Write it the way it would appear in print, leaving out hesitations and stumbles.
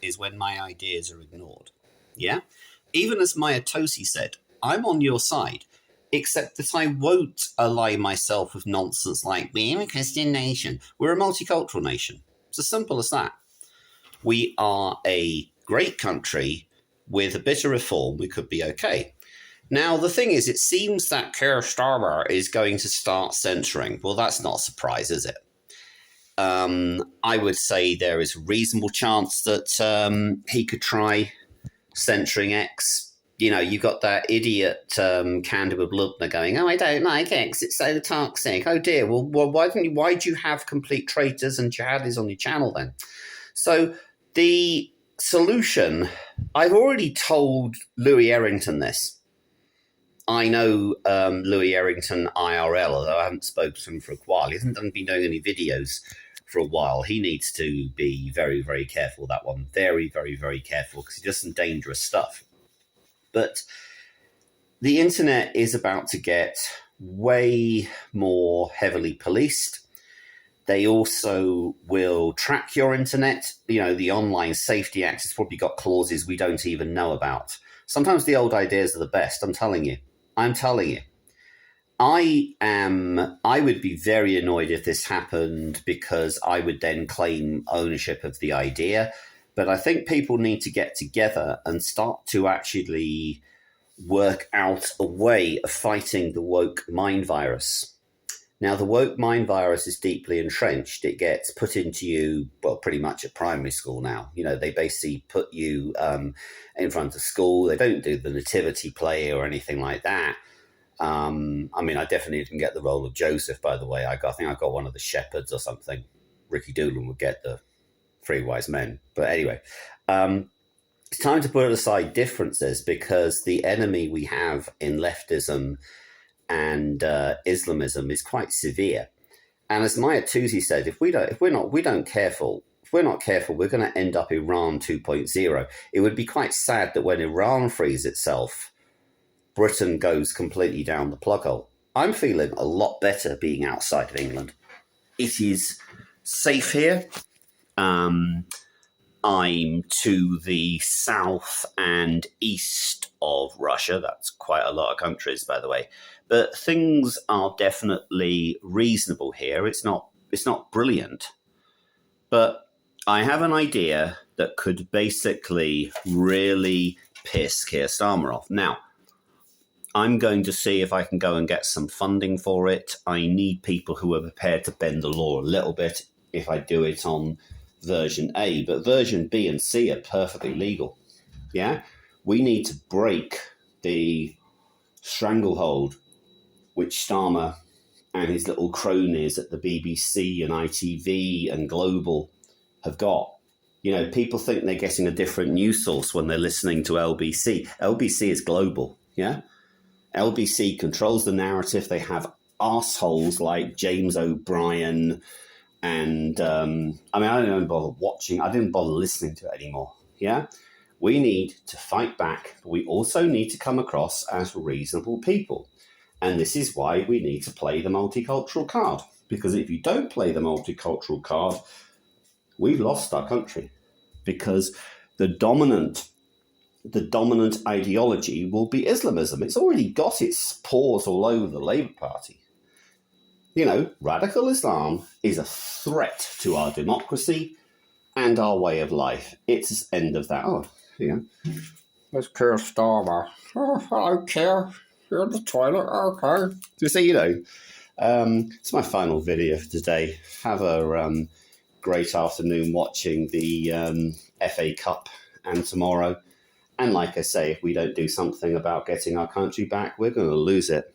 is when my ideas are ignored. Yeah? Even as Maya Tosi said, I'm on your side, except that I won't ally myself with nonsense like, we're a Christian nation. We're a multicultural nation. It's as simple as that. We are a great country with a bit of reform. We could be okay. Now, the thing is, it seems that Keir Starmer is going to start censoring. Well, that's not a surprise, is it? I would say there is a reasonable chance that he could try censoring X. You know, you've got that idiot Candida Bludner going, oh, I don't like X, it's so toxic. Oh dear, well why do you have complete traitors and jihadis on your channel then? So the solution, I've already told Louis Errington this. I know Louis Errington IRL, although I haven't spoken to him for a while. He hasn't been doing any videos for a while. He needs to be very, very careful, that one. Very, very, very careful, because he does some dangerous stuff. But the internet is about to get way more heavily policed. They also will track your internet. You know, the Online Safety Act has probably got clauses we don't even know about. Sometimes the old ideas are the best, I'm telling you. I would be very annoyed if this happened, because I would then claim ownership of the idea. But I think people need to get together and start to actually work out a way of fighting the woke mind virus. Now, the woke mind virus is deeply entrenched. It gets put into you, well, pretty much at primary school now. You know, they basically put you in front of school. They don't do the nativity play or anything like that. I mean, I definitely didn't get the role of Joseph, by the way. I think I got one of the shepherds or something. Ricky Doolin would get the Three Wise Men. But anyway, it's time to put aside differences, because the enemy we have in leftism and Islamism is quite severe. And as Maya Tosi said, if we're not careful, we're going to end up Iran 2.0. It would be quite sad that when Iran frees itself, Britain goes completely down the plug hole. I'm feeling a lot better being outside of England. It is safe here. I'm to the south and east of Russia. That's quite a lot of countries, by the way. But things are definitely reasonable here. It's not brilliant. But I have an idea that could basically really piss Keir Starmer off. Now, I'm going to see if I can go and get some funding for it. I need people who are prepared to bend the law a little bit if I do it on version A. But version B and C are perfectly legal. Yeah? We need to break the stranglehold which Starmer and his little cronies at the BBC and ITV and Global have got. You know, people think they're getting a different news source when they're listening to LBC. LBC is global, yeah? LBC controls the narrative. They have arseholes like James O'Brien and, I mean, I don't even bother watching. I didn't bother listening to it anymore, yeah? We need to fight back, but we also need to come across as reasonable people. And this is why we need to play the multicultural card. Because if you don't play the multicultural card, we've lost our country. Because the dominant ideology will be Islamism. It's already got its paws all over the Labour Party. You know, radical Islam is a threat to our democracy and our way of life. It's the end of that. Oh, yeah. There's Keir Starmer. Oh, hello, Keir. You're in the toilet. Okay. So, you know, it's my final video for today. Have a great afternoon watching the FA Cup and tomorrow. And like I say, if we don't do something about getting our country back, we're going to lose it.